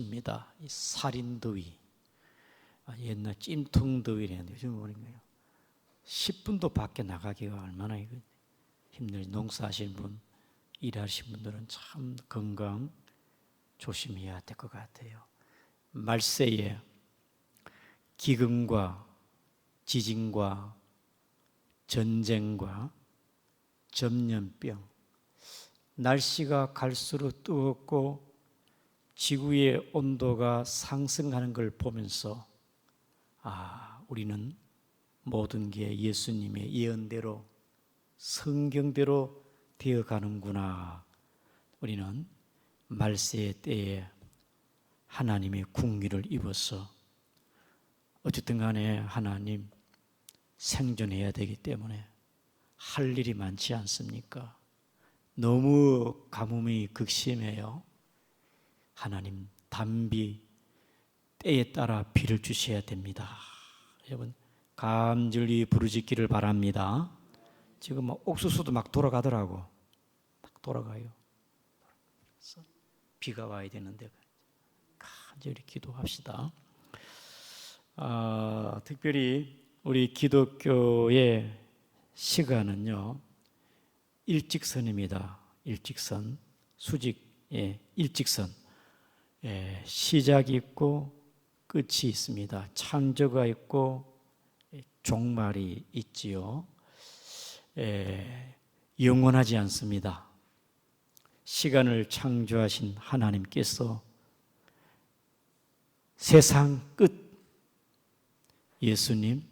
입니다. 이 살인더위, 옛날 찜통더위라는데 요즘 뭐냐면 10분도 밖에 나가기가 얼마나 힘들지. 농사하시는 분, 일하시는 분들은 참 건강 조심해야 될 것 같아요. 말세에 기근과 지진과 전쟁과 전염병, 날씨가 갈수록 뜨겁고 지구의 온도가 상승하는 걸 보면서 우리는 모든 게 예수님의 예언대로 성경대로 되어가는구나. 우리는 말세의 때에 하나님의 궁리를 입어서 어쨌든 간에 하나님 생존해야 되기 때문에 할 일이 많지 않습니까? 너무 가뭄이 극심해요. 하나님 단비 때에 따라 비를 주셔야 됩니다. 여러분 감질이 부르짖기를 바랍니다. 지금 옥수수도 막 돌아가더라고. 막 돌아가요. 그래서 비가 와야 되는데 간절히 기도합시다. 특별히 우리 기독교의 시간은요, 일직선입니다. 일직선, 수직의 일직선. 시작이 있고 끝이 있습니다. 창조가 있고 종말이 있지요. 영원하지 않습니다. 시간을 창조하신 하나님께서 세상 끝 예수님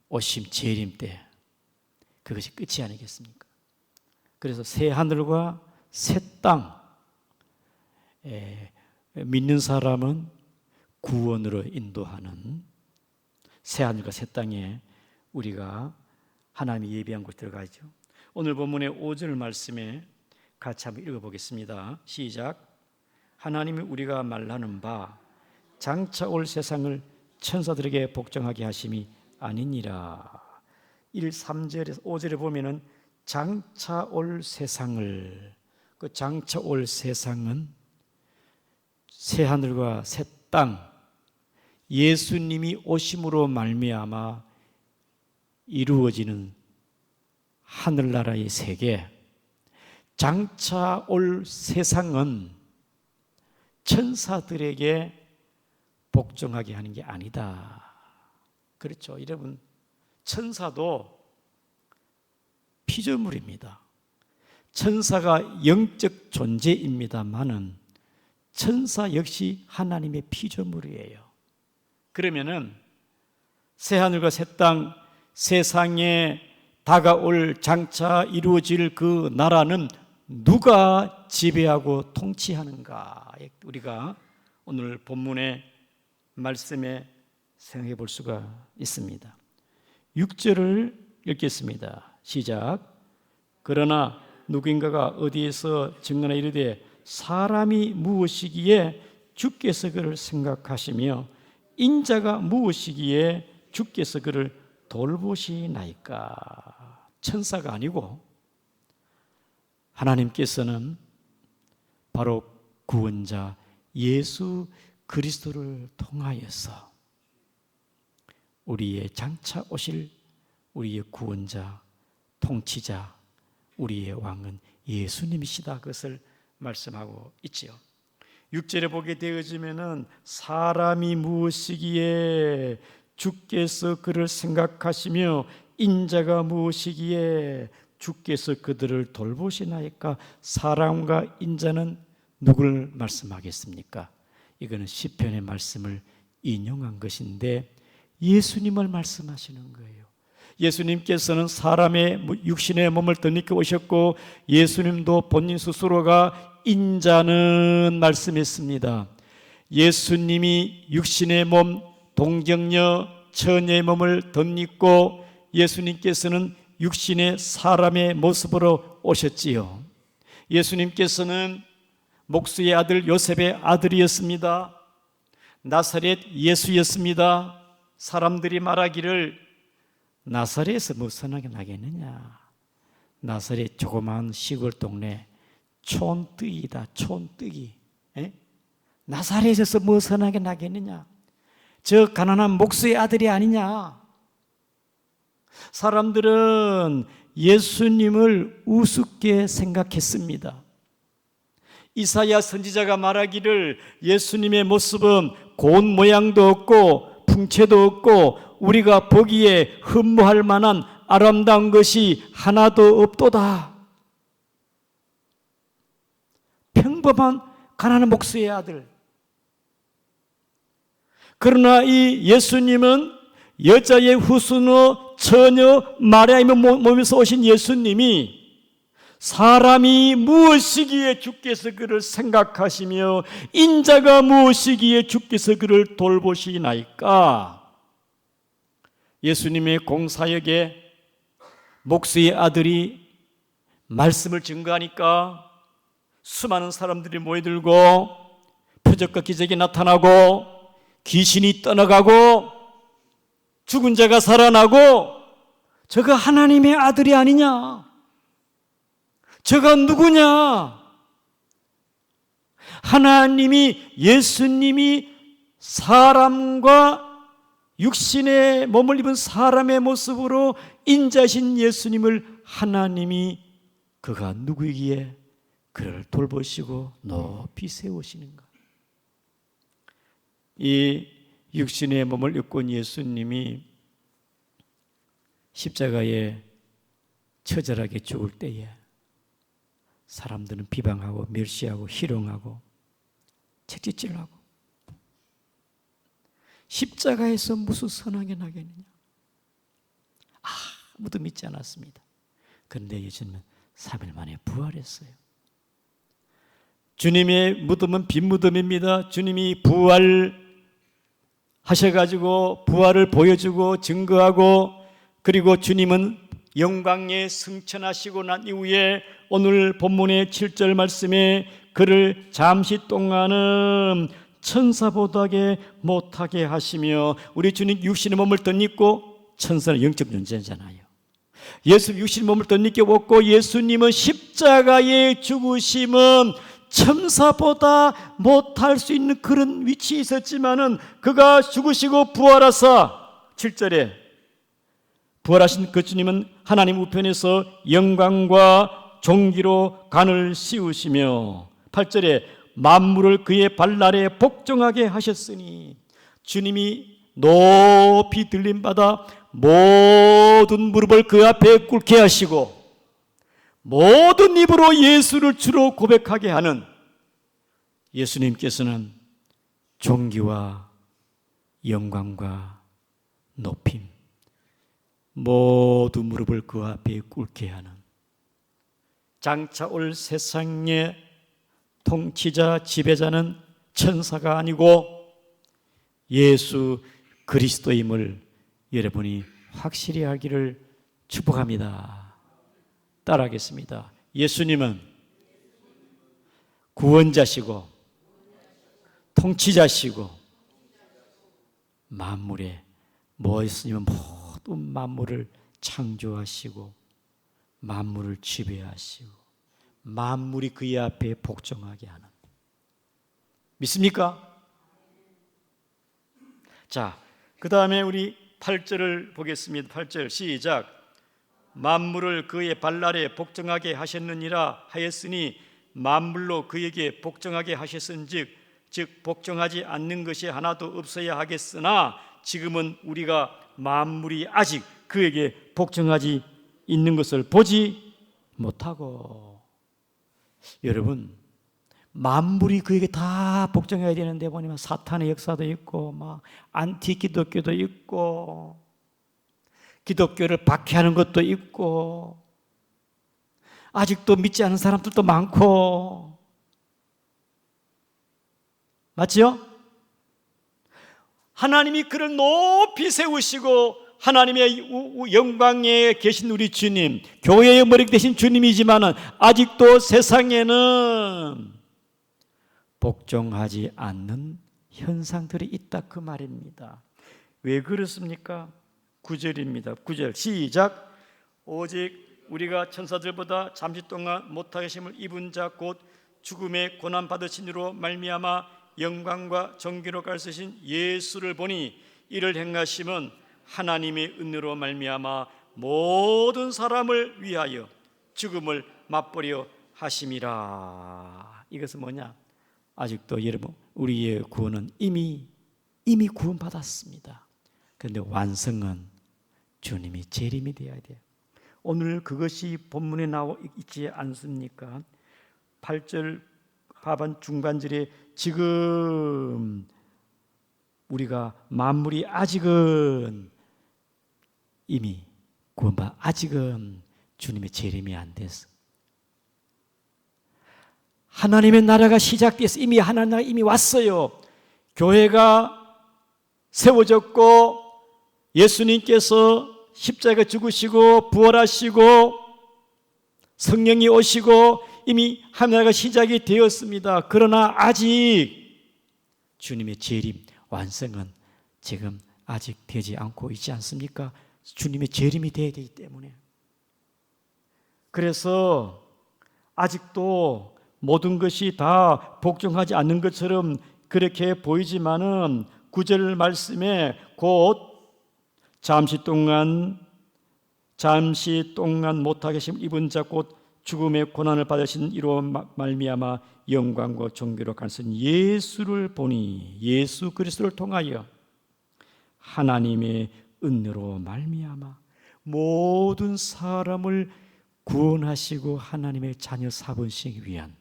오심 재림 때 그것이 끝이 아니겠습니까? 그래서 새 하늘과 새 땅, 믿는 사람은 구원으로 인도하는 새 하늘과 새 땅에 우리가 하나님이 예비한 곳에 들어가죠. 오늘 본문의 5절 말씀에 같이 한번 읽어보겠습니다. 시작. 하나님이 우리가 말하는 바 장차 올 세상을 천사들에게 복종하게 하심이 아니니라. 3절에서 5절에 보면은 장차 올 세상을, 그 장차 올 세상은 새 하늘과 새 땅, 예수님이 오심으로 말미암아 이루어지는 하늘나라의 세계, 장차 올 세상은 천사들에게 복종하게 하는 게 아니다. 그렇죠. 여러분, 천사도 피조물입니다. 천사가 영적 존재입니다만은 천사 역시 하나님의 피조물이에요. 그러면은 새하늘과 새 땅, 세상에 다가올 장차 이루어질 그 나라는 누가 지배하고 통치하는가? 우리가 오늘 본문의 말씀에 생각해 볼 수가 있습니다. 6절을 읽겠습니다. 시작. 그러나 누군가가 어디에서 증언하 이르되 사람이 무엇이기에 주께서 그를 생각하시며 인자가 무엇이기에 주께서 그를 돌보시나이까. 천사가 아니고 하나님께서는 바로 구원자 예수 그리스도를 통하여서 우리의 장차 오실 우리의 구원자, 통치자, 우리의 왕은 예수님이시다. 그것을 말씀하고 있지요. 6절에 보게 되어지면은 사람이 무엇이기에 주께서 그를 생각하시며 인자가 무엇이기에 주께서 그들을 돌보시나이까. 사람과 인자는 누구를 말씀하겠습니까? 이거는 시편의 말씀을 인용한 것인데 예수님을 말씀하시는 거예요. 예수님께서는 사람의 육신의 몸을 덧입고 오셨고 예수님도 본인 스스로가 인자는 말씀했습니다. 예수님이 육신의 몸, 동정녀, 처녀의 몸을 덧입고 예수님께서는 육신의 사람의 모습으로 오셨지요. 예수님께서는 목수의 아들 요셉의 아들이었습니다. 나사렛 예수였습니다. 사람들이 말하기를 나사렛에서 뭐 선하게 나겠느냐. 나사렛 조그마한 시골 동네 촌뜨기다. 촌뜨기. 나사렛에서 뭐 선하게 나겠느냐? 저 가난한 목수의 아들이 아니냐? 사람들은 예수님을 우습게 생각했습니다. 이사야 선지자가 말하기를 예수님의 모습은 고운 모양도 없고 풍채도 없고 우리가 보기에 흠모할 만한 아름다운 것이 하나도 없도다. 평범한 가난한 목수의 아들. 그러나 이 예수님은 여자의 후순으로 처녀 마리아의 몸에서 오신 예수님이 사람이 무엇이기에 주께서 그를 생각하시며 인자가 무엇이기에 주께서 그를 돌보시나이까? 예수님의 공사역에 목수의 아들이 말씀을 증거하니까 수많은 사람들이 모여들고 표적과 기적이 나타나고 귀신이 떠나가고 죽은 자가 살아나고 저가 하나님의 아들이 아니냐? 저가 누구냐? 하나님이 예수님이 사람과 육신의 몸을 입은 사람의 모습으로 인자신 예수님을 하나님이 그가 누구이기에 그를 돌보시고 높이 세우시는가? 이 육신의 몸을 입고 온 예수님이 십자가에 처절하게 죽을 때에 사람들은 비방하고 멸시하고 희롱하고 채찍질하고 십자가에서 무슨 선하게 나겠느냐? 아무도 믿지 않았습니다. 그런데 예수님은 3일 만에 부활했어요. 주님의 무덤은 빈 무덤입니다. 주님이 부활하셔가지고 부활을 보여주고 증거하고 그리고 주님은 영광에 승천하시고 난 이후에 오늘 본문의 7절 말씀에 그를 잠시 동안은 천사보다게 못하게 하시며 우리 주님 육신의 몸을 덧입고 천사는 영적 존재잖아요. 예수 육신의 몸을 덧입게 벗고 예수님은 십자가의 죽으심은 천사보다 못할 수 있는 그런 위치에 있었지만은 그가 죽으시고 부활하사 7절에 부활하신 그 주님은 하나님 우편에서 영광과 존귀로 간을 씌우시며 8절에 만물을 그의 발날에 복종하게 하셨으니 주님이 높이 들림받아 모든 무릎을 그 앞에 꿇게 하시고 모든 입으로 예수를 주로 고백하게 하는 예수님께서는 존귀와 영광과 높임 모든 무릎을 그 앞에 꿇게 하는 장차 올 세상의 통치자 지배자는 천사가 아니고 예수 그리스도임을 여러분이 확실히 알기를 축복합니다. 따라하겠습니다. 예수님은 구원자시고 통치자시고 만물에 무엇이면 모든 만물을 창조하시고 만물을 지배하시고 만물이 그의 앞에 복종하게 하는 믿습니까? 자, 그 다음에 우리 8절을 보겠습니다. 8절 시작. 만물을 그의 발날에 복종하게 하셨느니라 하였으니 만물로 그에게 복종하게 하셨은즉 즉 복종하지 않는 것이 하나도 없어야 하겠으나 지금은 우리가 만물이 아직 그에게 복종하지 있는 것을 보지 못하고 여러분 만물이 그에게 다 복종해야 되는데 보니까 사탄의 역사도 있고 막 안티 기독교도 있고 기독교를 박해하는 것도 있고 아직도 믿지 않은 사람들도 많고 맞지요? 하나님이 그를 높이 세우시고 하나님의 영광에 계신 우리 주님 교회의 머리 되신 주님이지만 아직도 세상에는 복종하지 않는 현상들이 있다 그 말입니다. 왜 그렇습니까? 9절입니다. 9절 시작. 오직 우리가 천사들보다 잠시 동안 못하게 하심을 입은 자 곧 죽음의 고난 받으신 이로 말미암아 영광과 존귀로 갈으신 예수를 보니 이를 행하심은 하나님의 은혜로 말미암아 모든 사람을 위하여 죽음을 맛보려 하심이라. 이것은 뭐냐? 아직도 여러분, 우리의 구원은 이미 구원받았습니다. 그런데 완성은 주님이 재림이 되어야 돼요. 오늘 그것이 본문에 나와 있지 않습니까? 8절 하반 중반절에 지금 우리가 만물이 아직은 이미 구원받아 아직은 주님의 재림이 안 됐어. 하나님의 나라가 시작돼서 이미 하나님 나라가 이미 왔어요. 교회가 세워졌고 예수님께서 십자가 죽으시고 부활하시고 성령이 오시고 이미 하나님 나라가 시작이 되었습니다. 그러나 아직 주님의 재림 완성은 지금 아직 되지 않고 있지 않습니까? 주님의 재림이 되어야 되기 때문에. 그래서 아직도 모든 것이 다 복종하지 않는 것처럼 그렇게 보이지만은 9절 말씀에 곧 잠시 동안 못하게 하심 입은 자 곧 죽음의 고난을 받으신 이로 말미암아 영광과 존귀로 갈으신 예수를 보니 예수 그리스도를 통하여 하나님의 은혜로 말미암아 모든 사람을 구원하시고 하나님의 자녀 삼으시기 위한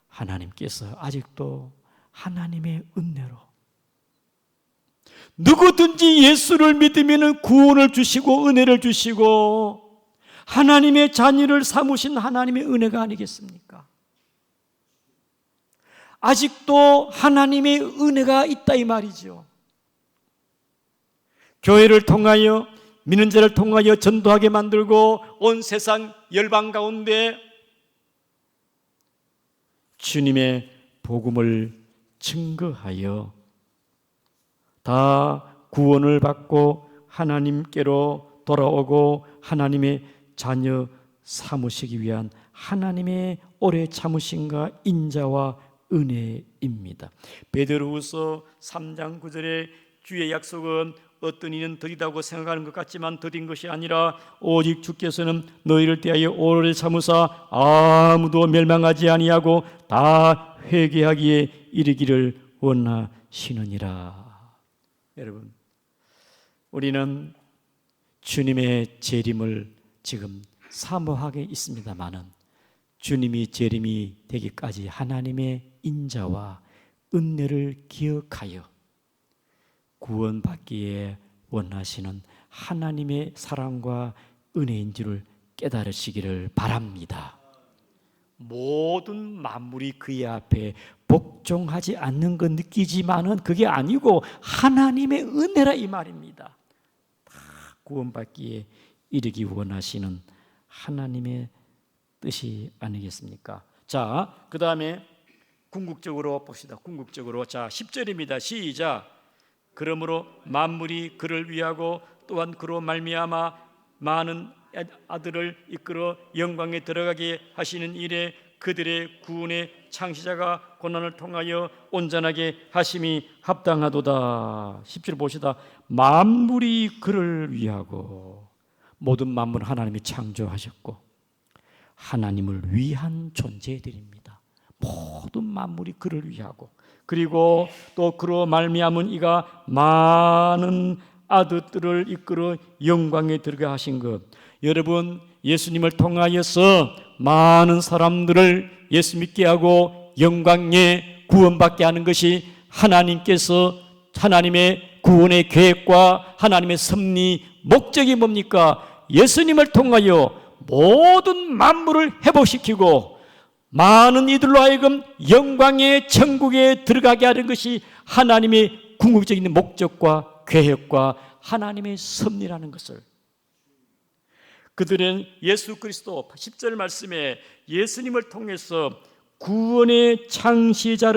하나님께서 아직도 하나님의 은혜로 누구든지 예수를 믿으면 구원을 주시고 은혜를 주시고 하나님의 자녀를 삼으신 하나님의 은혜가 아니겠습니까? 아직도 하나님의 은혜가 있다 이 말이죠. 교회를 통하여 믿는 자를 통하여 전도하게 만들고 온 세상 열방 가운데 주님의 복음을 증거하여 다 구원을 받고 하나님께로 돌아오고 하나님의 자녀 삼으시기 위한 하나님의 오래 참으심과 인자와 은혜입니다. 베드로후서 3장 9절에 주의 약속은 어떤 이는 더디다고 생각하는 것 같지만 더딘 것이 아니라 오직 주께서는 너희를 대하여 오래 참으사 아무도 멸망하지 아니하고 다 회개하기에 이르기를 원하시느니라. 여러분, 우리는 주님의 재림을 지금 사모하게 있습니다마는 주님이 재림이 되기까지 하나님의 인자와 은혜를 기억하여 구원받기에 원하시는 하나님의 사랑과 은혜인 줄을 깨달으시기를 바랍니다. 모든 만물이 그의 앞에 복종하지 않는 것 느끼지만은 그게 아니고 하나님의 은혜라 이 말입니다. 다 구원받기에 이르기 원하시는 하나님의 뜻이 아니겠습니까? 자, 그 다음에 궁극적으로 봅시다. 궁극적으로. 자, 10절입니다. 시작. 그러므로 만물이 그를 위하고 또한 그로 말미암아 많은 아들을 이끌어 영광에 들어가게 하시는 일에 그들의 구원의 창시자가 고난을 통하여 온전하게 하심이 합당하도다. 10절 보시다. 만물이 그를 위하고, 모든 만물 하나님이 창조하셨고 하나님을 위한 존재들입니다. 모든 만물이 그를 위하고, 그리고 또 그로 말미암은 이가 많은 아들들을 이끌어 영광에 들어가 하신 것. 여러분, 예수님을 통하여서 많은 사람들을 예수 믿게 하고 영광에 구원받게 하는 것이 하나님께서 하나님의 구원의 계획과 하나님의 섭리 목적이 뭡니까? 예수님을 통하여 모든 만물을 회복시키고 많은 이들로 하여금 영광의 천국에 들어가게 하는 것이 하나님의 궁극적인 목적과 계획과 하나님의 섭리라는 것을, 그들은 예수 그리스도 10절 말씀에 예수님을 통해서 구원의 창시자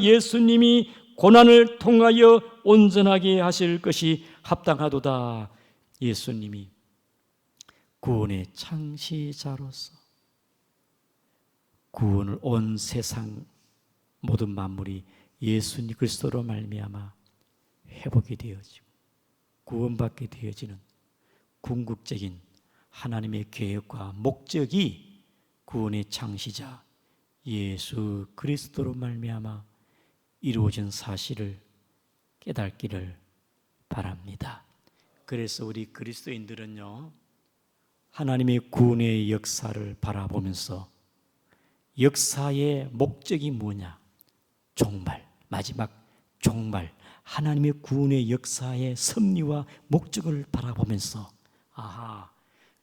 예수님이 고난을 통하여 온전하게 하실 것이 합당하도다. 예수님이 구원의 창시자로서 구원을 온 세상 모든 만물이 예수님 그리스도로 말미암아 회복이 되어지고 구원받게 되어지는 궁극적인 하나님의 계획과 목적이 구원의 창시자 예수 그리스도로 말미암아 이루어진 사실을 깨닫기를 바랍니다. 그래서 우리 그리스도인들은요, 하나님의 구원의 역사를 바라보면서 역사의 목적이 뭐냐? 종말, 마지막 종말, 하나님의 구원의 역사의 섭리와 목적을 바라보면서 아하,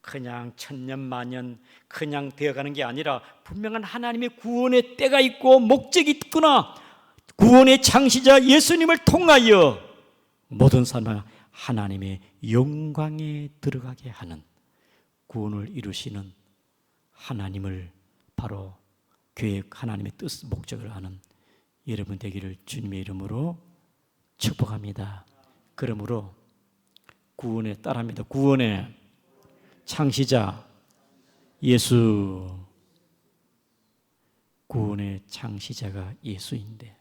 그냥 천년만년 그냥 되어가는 게 아니라 분명한 하나님의 구원의 때가 있고 목적이 있구나. 구원의 창시자 예수님을 통하여 모든 사람이 하나님의 영광에 들어가게 하는 구원을 이루시는 하나님을 바로 계획 하나님의 뜻 목적을 아는 여러분 되기를 주님의 이름으로 축복합니다. 그러므로 구원에 따릅니다. 구원의 창시자 예수, 구원의 창시자가 예수인데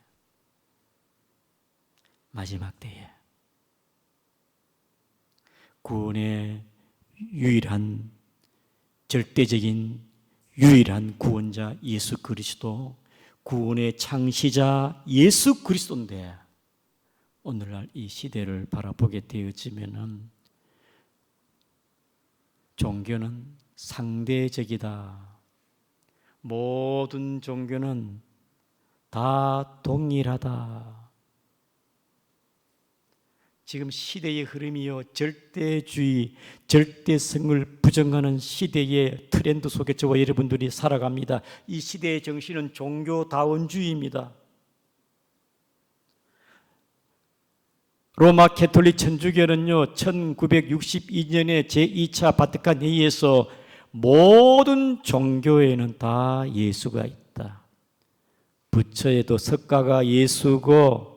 마지막 때에 구원의 유일한 절대적인 유일한 구원자 예수 그리스도, 구원의 창시자 예수 그리스도인데 오늘날 이 시대를 바라보게 되어지면은 종교는 상대적이다. 모든 종교는 다 동일하다. 지금 시대의 흐름이요, 절대주의, 절대성을 부정하는 시대의 트렌드 속에 저와 여러분들이 살아갑니다. 이 시대의 정신은 종교다원주의입니다. 로마 캐톨릭 천주교는요, 1962년에 제2차 바티칸 회의에서 모든 종교에는 다 예수가 있다. 부처에도 석가가 예수고,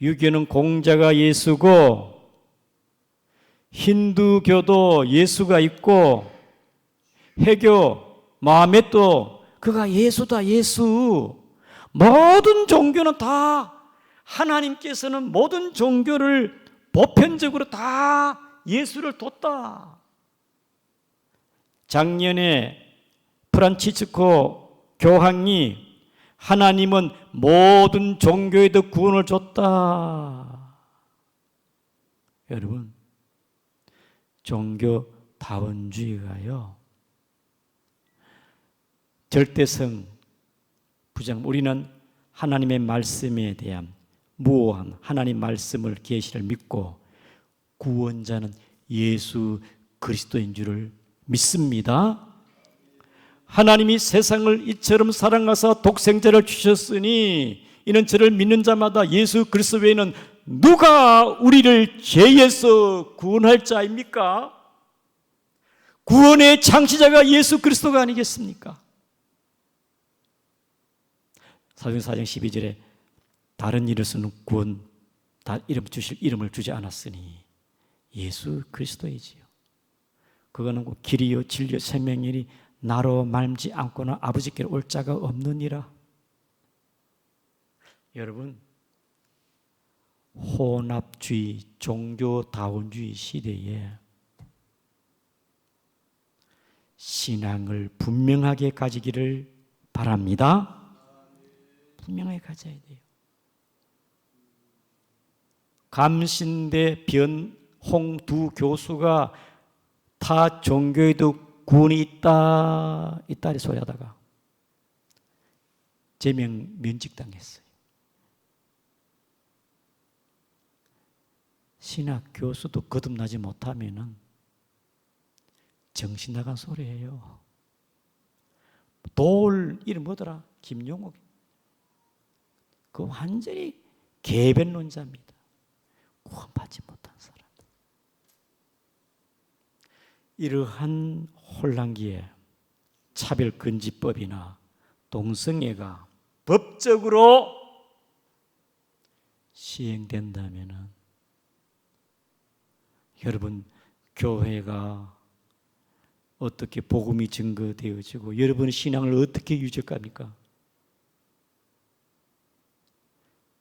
유교는 공자가 예수고, 힌두교도 예수가 있고, 해교, 마음에도 그가 예수다, 예수. 모든 종교는 다 하나님께서는 모든 종교를 보편적으로 다 예수를 뒀다. 작년에 프란치스코 교황이 하나님은 모든 종교에도 구원을 줬다. 여러분, 종교다원주의가요, 절대성 부정, 우리는 하나님의 말씀에 대한 무오한 하나님 말씀을 계시를 믿고 구원자는 예수 그리스도인 줄을 믿습니다. 하나님이 세상을 이처럼 사랑하사 독생자를 주셨으니 이는 저를 믿는 자마다 예수 그리스도 외에는 누가 우리를 죄에서 구원할 자입니까? 구원의 창시자가 예수 그리스도가 아니겠습니까? 사도행전 4장 12절에 다른 이로서는 구원 주실 이름을 주지 않았으니 예수 그리스도이지요. 그거는 길이요 진리요 생명이니 나로 말지 않고는 아버지께로 올 자가 없느니라. 여러분, 혼합주의, 종교다원주의 시대에 신앙을 분명하게 가지기를 바랍니다. 분명하게 가져야 돼요. 감신대 변홍 두 교수가 타 종교에도 구원이 있다 소리하다가 제명 면직당했어요. 신학 교수도 거듭나지 못하면은 정신 나간 소리예요. 돌 이름 뭐더라? 김용옥. 그 완전히 개변론자입니다. 구원받지 못한 사람. 이러한 혼란기에 차별금지법이나 동성애가 법적으로 시행된다면 여러분, 교회가 어떻게 복음이 증거되어지고 여러분의 신앙을 어떻게 유지합니까?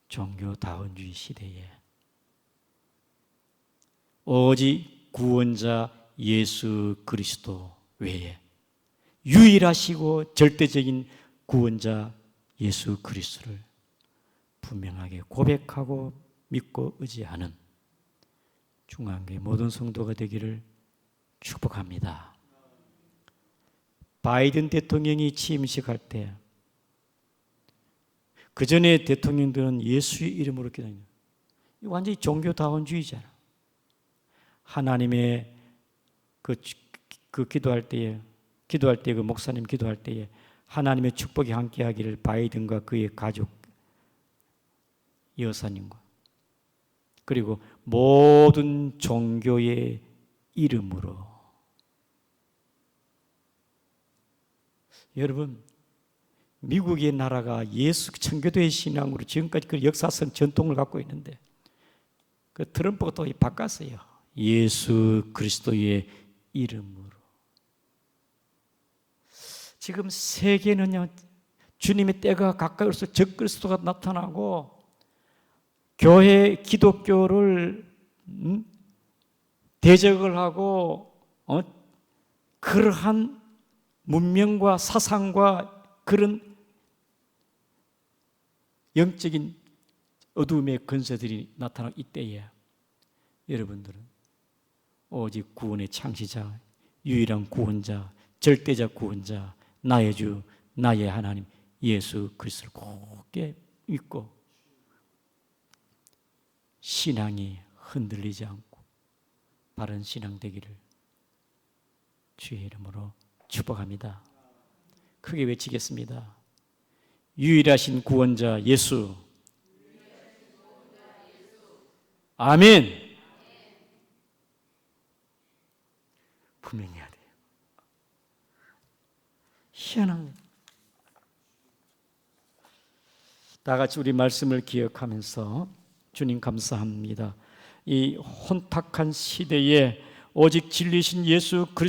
종교다원주의 시대에 오직 구원자 예수 그리스도 외에 유일하시고 절대적인 구원자 예수 그리스도를 분명하게 고백하고 믿고 의지하는 중앙교회 모든 성도가 되기를 축복합니다. 바이든 대통령이 취임식할 때 그 전에 대통령들은 예수의 이름으로 기도합니다. 이거 완전히 종교다원주의잖아. 하나님의 그 기도할 때에 그 목사님 기도할 때에 하나님의 축복이 함께하기를 바이든과 그의 가족 여사님과 그리고 모든 종교의 이름으로. 여러분, 미국의 나라가 예수 청교도의 신앙으로 지금까지 그 역사성 전통을 갖고 있는데 그 트럼프가 또 바꿨어요. 예수 그리스도의 이름으로. 지금 세계는요, 주님의 때가 가까이 올수록 적그리스도가 나타나고 교회 기독교를 대적을 하고 그러한 문명과 사상과 그런 영적인 어둠의 근세들이 나타나는 이때에 여러분들은 오직 구원의 창시자, 유일한 구원자, 절대자 구원자, 나의 주, 나의 하나님 예수 그리스도를 굳게 믿고 신앙이 흔들리지 않고 바른 신앙 되기를 주의 이름으로 축복합니다. 크게 외치겠습니다. 유일하신 구원자 예수. 아멘. 분명히 해야 돼요. 희한한. 다 같이 우리 말씀을 기억하면서 주님 감사합니다. 이 혼탁한 시대에 오직 진리신 예수 그리스도